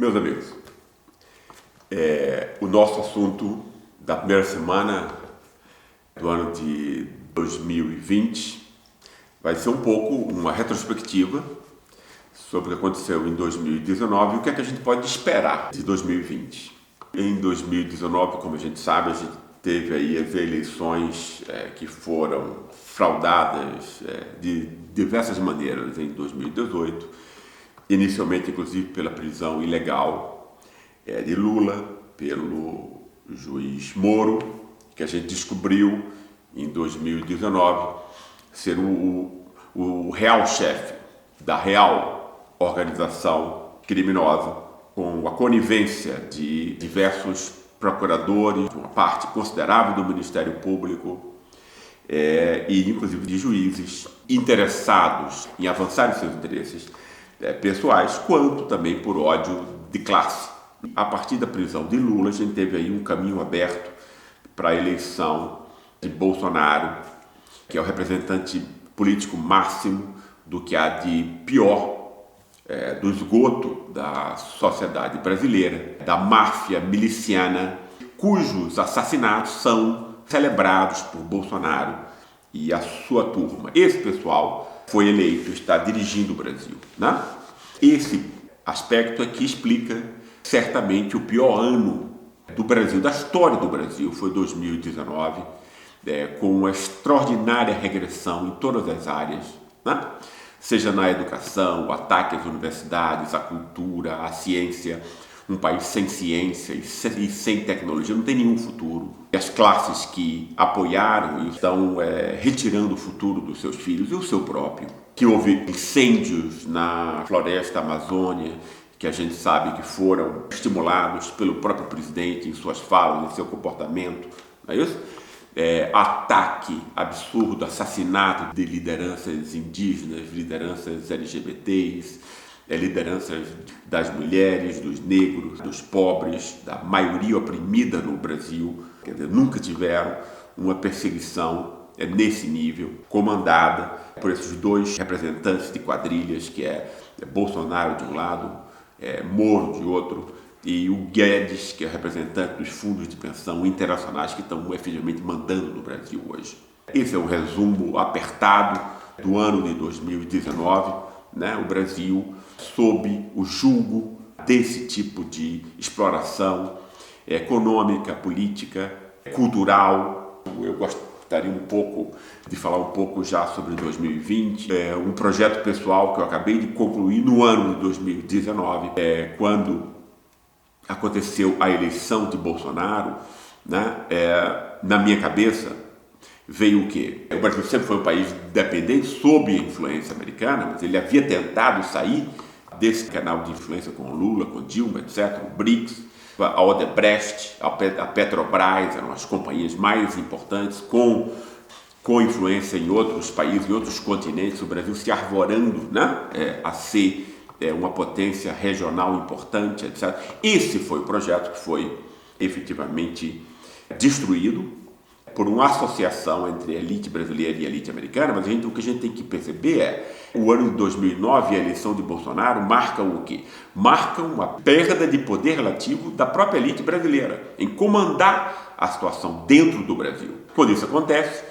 Meus amigos, o nosso assunto da primeira semana do ano de 2020 vai ser um pouco uma retrospectiva sobre o que aconteceu em 2019 e o que é que a gente pode esperar de 2020. Em 2019, como a gente sabe, a gente teve aí as eleições que foram fraudadas de diversas maneiras em 2018, inicialmente inclusive pela prisão ilegal de Lula, pelo juiz Moro, que a gente descobriu em 2019 ser o real chefe da real organização criminosa, com a conivência de diversos procuradores, de uma parte considerável do Ministério Público e inclusive de juízes interessados em avançar em seus interesses pessoais, quanto também por ódio de classe. A partir da prisão de Lula, a gente teve aí um caminho aberto para a eleição de Bolsonaro, que é o representante político máximo do que há de pior do esgoto da sociedade brasileira, da máfia miliciana, cujos assassinatos são celebrados por Bolsonaro e a sua turma. Esse pessoal foi eleito, está dirigindo o Brasil, né? Esse aspecto é que explica certamente o pior ano do Brasil, da história do Brasil, foi 2019, com uma extraordinária regressão em todas as áreas, né? Seja na educação, o ataque às universidades, à cultura, à ciência. Um país sem ciência e sem tecnologia não tem nenhum futuro. E as classes que apoiaram estão retirando o futuro dos seus filhos e o seu próprio. Que houve incêndios na floresta amazônia, que a gente sabe que foram estimulados pelo próprio presidente em suas falas, em seu comportamento, não é isso? Ataque absurdo, assassinato de lideranças indígenas, lideranças LGBTs, lideranças das mulheres, dos negros, dos pobres, da maioria oprimida no Brasil. Quer dizer, nunca tiveram uma perseguição nesse nível, comandada por esses dois representantes de quadrilhas, que é Bolsonaro de um lado, Moro de outro, e o Guedes, que é o representante dos fundos de pensão internacionais que estão efetivamente mandando no Brasil hoje. Esse é um resumo apertado do ano de 2019, né? O Brasil sob o julgo desse tipo de exploração econômica, política, cultural. Eu gostaria de falar um pouco já sobre 2020, um projeto pessoal que eu acabei de concluir no ano de 2019, quando aconteceu a eleição de Bolsonaro, né? Na minha cabeça veio o quê? O Brasil sempre foi um país dependente, sob a influência americana, mas ele havia tentado sair desse canal de influência com Lula, com Dilma, etc., o BRICS, a Odebrecht, a Petrobras, eram as companhias mais importantes com influência em outros países, em outros continentes, o Brasil se arvorando, né? A ser uma potência regional importante, etc. Esse foi o projeto que foi efetivamente destruído por uma associação entre a elite brasileira e a elite americana, mas o que a gente tem que perceber o ano de 2009 e a eleição de Bolsonaro marcam o quê? Marcam uma perda de poder relativo da própria elite brasileira em comandar a situação dentro do Brasil. Quando isso acontece,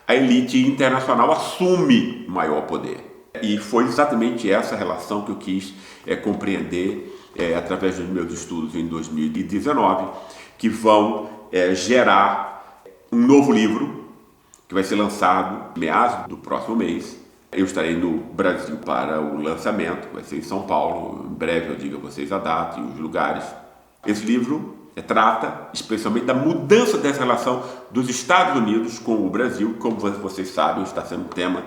a elite internacional assume maior poder. E foi exatamente essa relação que eu quis compreender através dos meus estudos em 2019, que vão gerar um novo livro que vai ser lançado em meados do próximo mês. Eu estarei no Brasil para o lançamento, vai ser em São Paulo. Em breve eu digo a vocês a data e os lugares. Esse livro trata especialmente da mudança dessa relação dos Estados Unidos com o Brasil. Como vocês sabem, está sendo um tema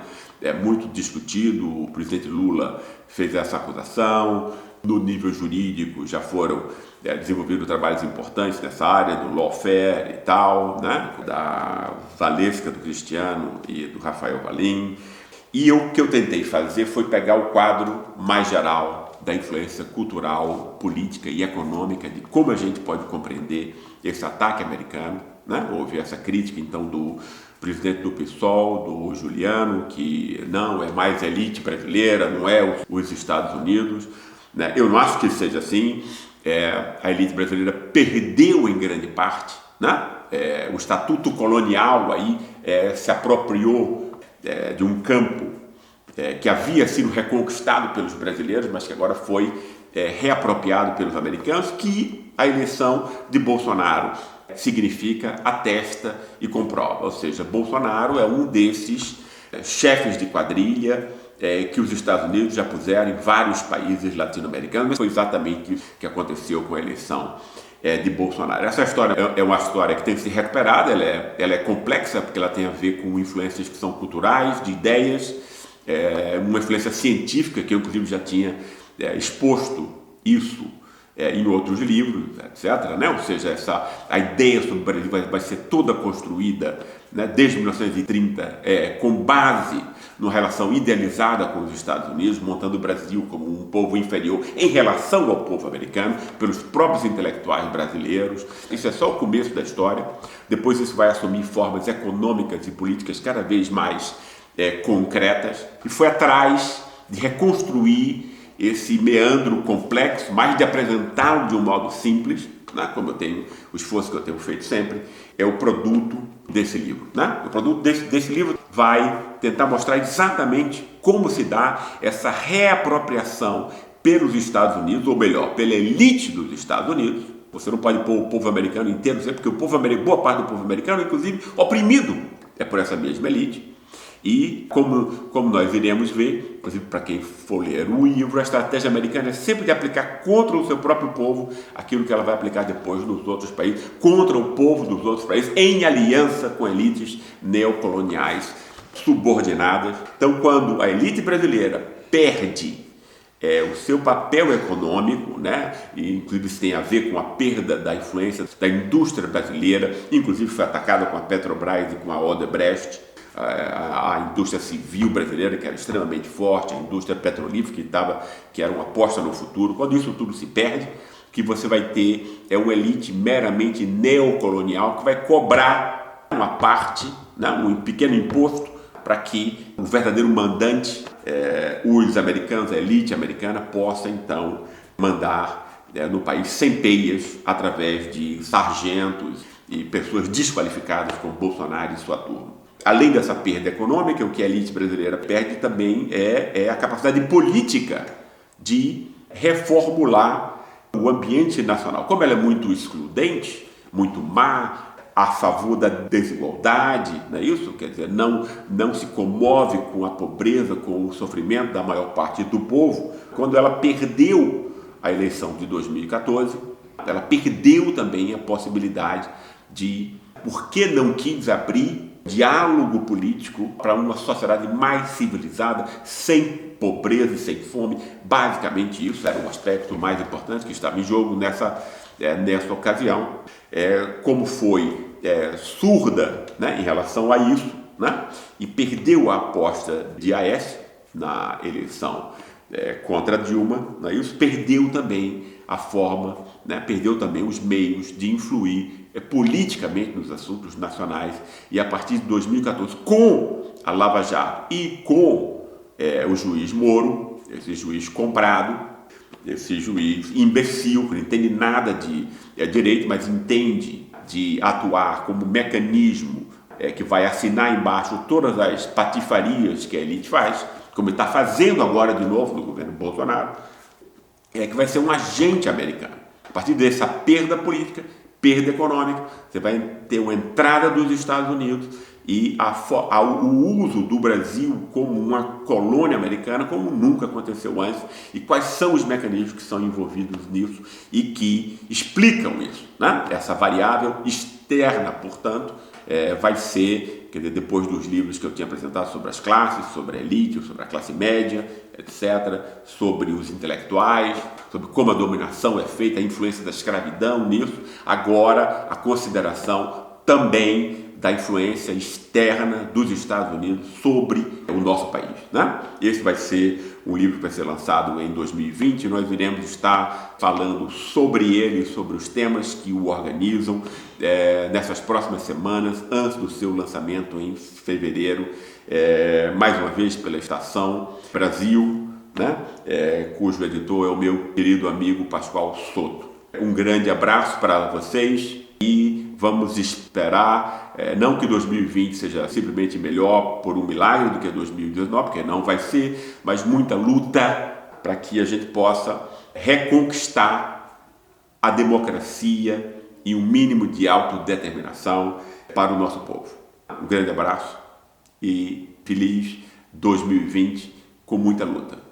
muito discutido. O presidente Lula fez essa acusação. No nível jurídico já foram desenvolvidos trabalhos importantes nessa área do lawfare e tal, né? Da Valesca, do Cristiano e do Rafael Valim. E o que eu tentei fazer foi pegar o quadro mais geral da influência cultural, política e econômica, de como a gente pode compreender esse ataque americano, né? Houve essa crítica, então, do presidente do PSOL, do Juliano, que não é mais elite brasileira, não é os Estados Unidos, né? Eu não acho que seja assim. a elite brasileira perdeu em grande parte, né? O estatuto colonial aí se apropriou de um campo que havia sido reconquistado pelos brasileiros, mas que agora foi reapropriado pelos americanos, que a eleição de Bolsonaro significa, atesta e comprova. Ou seja, Bolsonaro é um desses chefes de quadrilha que os Estados Unidos já puseram em vários países latino-americanos, mas foi exatamente isso que aconteceu com a eleição de Bolsonaro. Essa história é uma história que tem que ser recuperada, ela é complexa porque ela tem a ver com influências que são culturais, de ideias, uma influência científica, que eu inclusive já tinha exposto isso em outros livros, etc., né? Ou seja, a ideia sobre o Brasil vai ser toda construída, né, desde 1930 com base numa relação idealizada com os Estados Unidos, montando o Brasil como um povo inferior em relação ao povo americano, pelos próprios intelectuais brasileiros. Isso é só o começo da história. Depois isso vai assumir formas econômicas e políticas cada vez mais concretas, e foi atrás de reconstruir esse meandro complexo, mas de apresentá-lo de um modo simples, né, como o esforço que eu tenho feito sempre, é o produto desse livro. Né? O produto desse livro vai tentar mostrar exatamente como se dá essa reapropriação pelos Estados Unidos, ou melhor, pela elite dos Estados Unidos. Você não pode pôr o povo americano inteiro, porque boa parte do povo americano, inclusive, oprimido por essa mesma elite. E, como nós iremos ver, inclusive para quem for ler o livro, a estratégia americana é sempre de aplicar contra o seu próprio povo aquilo que ela vai aplicar depois nos outros países, contra o povo dos outros países, em aliança com elites neocoloniais subordinadas. Então, quando a elite brasileira perde o seu papel econômico, né? E inclusive isso tem a ver com a perda da influência da indústria brasileira, inclusive foi atacada com a Petrobras e com a Odebrecht, a indústria civil brasileira, que era extremamente forte, a indústria petrolífera, que era uma aposta no futuro. Quando isso tudo se perde, o que você vai ter é uma elite meramente neocolonial que vai cobrar uma parte, né, um pequeno imposto, para que o verdadeiro mandante, os americanos, a elite americana, possa então mandar no país sem peias, através de sargentos e pessoas desqualificadas como Bolsonaro e sua turma. Além dessa perda econômica, o que a elite brasileira perde também é a capacidade política de reformular o ambiente nacional. Como ela é muito excludente, muito má, a favor da desigualdade, não é isso? Quer dizer, não se comove com a pobreza, com o sofrimento da maior parte do povo. Quando ela perdeu a eleição de 2014, ela perdeu também a possibilidade de, por que não quis abrir diálogo político para uma sociedade mais civilizada, sem pobreza e sem fome. Basicamente isso era o aspecto mais importante que estava em jogo nessa ocasião. Como foi surda, né, em relação a isso, né, e perdeu a aposta de Aécio na eleição contra Dilma, não é isso? Perdeu também a forma, né, perdeu também os meios de influir politicamente nos assuntos nacionais. E a partir de 2014, com a Lava Jato e com o juiz Moro, esse juiz comprado, esse juiz imbecil, que não entende nada de direito, mas entende de atuar como mecanismo que vai assinar embaixo todas as patifarias que a elite faz, como ele está fazendo agora de novo no governo Bolsonaro, que vai ser um agente americano. A partir dessa perda política, perda econômica, você vai ter uma entrada dos Estados Unidos e o uso do Brasil como uma colônia americana como nunca aconteceu antes. E quais são os mecanismos que são envolvidos nisso e que explicam isso, né? Essa variável externa, portanto, vai ser, quer dizer, depois dos livros que eu tinha apresentado sobre as classes, sobre a elite, sobre a classe média, etc., sobre os intelectuais, sobre como a dominação é feita, a influência da escravidão nisso, agora a consideração também da influência externa dos Estados Unidos sobre o nosso país, né? Esse vai ser um livro que vai ser lançado em 2020, nós iremos estar falando sobre ele, sobre os temas que o organizam nessas próximas semanas, antes do seu lançamento em fevereiro, mais uma vez pela Estação Brasil, né? Cujo editor é o meu querido amigo Pascoal Soto. Um grande abraço para vocês e vamos esperar, não que 2020 seja simplesmente melhor por um milagre do que 2019, porque não vai ser, mas muita luta para que a gente possa reconquistar a democracia e um mínimo de autodeterminação para o nosso povo. Um grande abraço e feliz 2020 com muita luta.